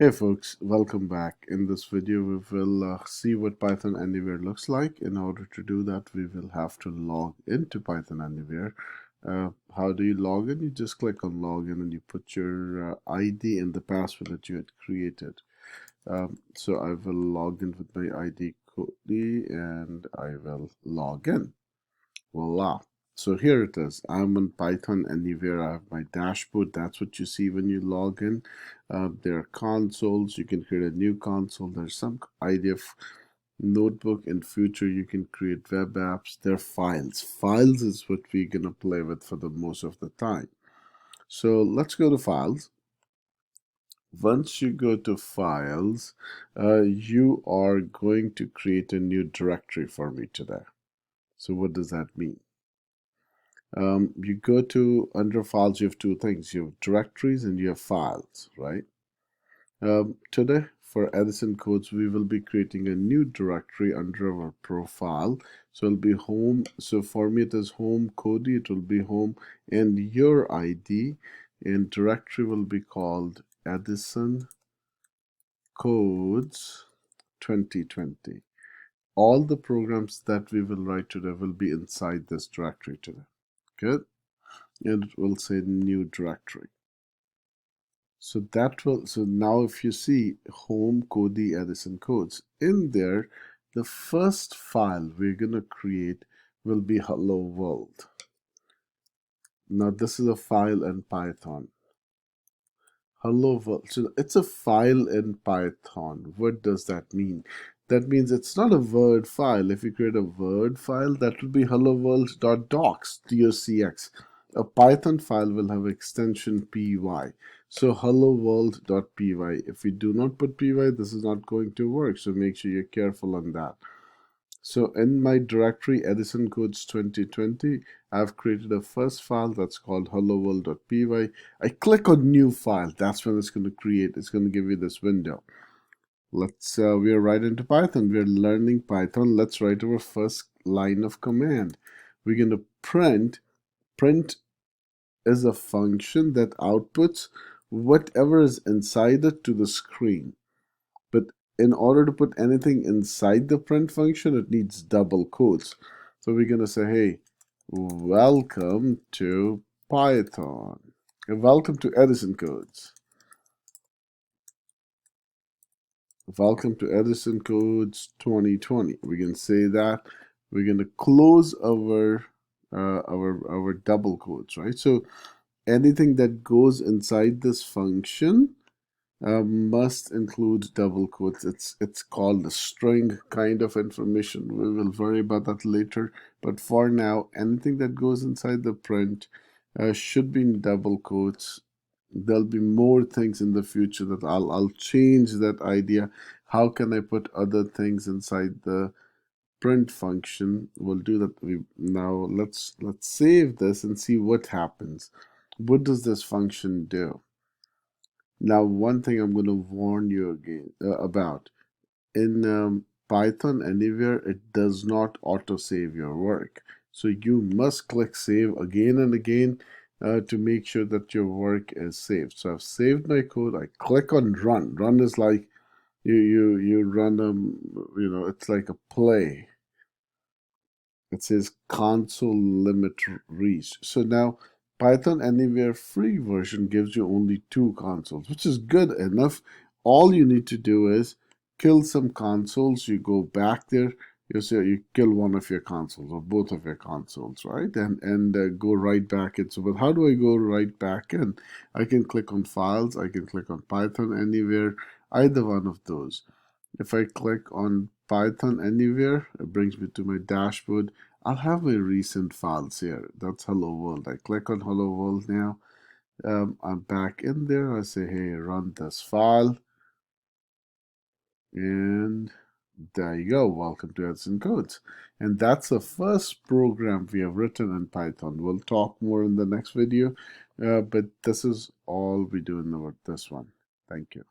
Hey folks, welcome back. In this video, we will see what Python Anywhere looks like. In order to do that, we will have to log into Python Anywhere. How do you log in? You just click on login and you put your ID and the password that you had created. So I will log in with my ID Cody and I will log in. Voila. So here it is. I'm on Python Anywhere. I have my dashboard. That's what you see when you log in. There are consoles. You can create a new console. There's some idea of notebook. In future, you can create web apps. They're files. Files is what we're going to play with for the most of the time. So let's go to files. Once you go to files, you are going to create a new directory for me today. So what does that mean? You go to under files, you have two things. You have directories and you have files, right? Today for Edison codes, we will be creating a new directory under our profile. So it'll be home. So for me, it is home Cody. It will be home and your ID, and directory will be called Edison codes 2020. All the programs that we will write today will be inside this directory today. Good. And it will say new directory. So now if you see home Cody Edison codes in there, the first file we're gonna create will be hello world. Now this is a file in Python. Hello world. So it's a file in Python. What does that mean? That means it's not a Word file. If you create a Word file, that will be hello world.docs, docx. A Python file will have extension py. So hello world.py. If we do not put py, this is not going to work. So make sure you're careful on that. So in my directory Edison codes 2020, I've created a first file that's called helloworld.py. I click on new file. That's when it's going to create. It's going to give you this window. We are right into Python. We're learning Python. Let's write our first line of command. We're going to print. Print is a function that outputs whatever is inside it to the screen. But in order to put anything inside the print function, it needs double quotes. So we're going to say, hey, welcome to Python. Welcome to Edison codes. Welcome to Edison codes 2020. We can say that. We're going to close our double quotes, right? So anything that goes inside this function must include double quotes. It's called a string kind of information. We will worry about that later. But for now, anything that goes inside the print should be in double quotes. There'll be more things in the future that I'll change that idea. How can I put other things inside the print function? We'll do that. Now let's save this and see what happens. What does this function do? Now, one thing I'm going to warn you again about. In Python Anywhere, it does not auto-save your work. So you must click save again and again to make sure that your work is saved. So I've saved my code. I click on run. Run is like you run it's like a play. It says console limit reached. So now Python Anywhere free version gives you only 2 consoles, which is good enough. All you need to do is kill some consoles. You go back there, you say you kill one of your consoles or both of your consoles, right? And go right back in. So, but how do I go right back in? I can click on files. I can click on Python Anywhere, either one of those. If I click on Python Anywhere, it brings me to my dashboard. I'll have my recent files here. That's Hello World. I click on Hello World now. I'm back in there. I say, hey, run this file. And there you go. Welcome to Edison Codes. And that's the first program we have written in Python. We'll talk more in the next video, but this is all we do in this one. Thank you.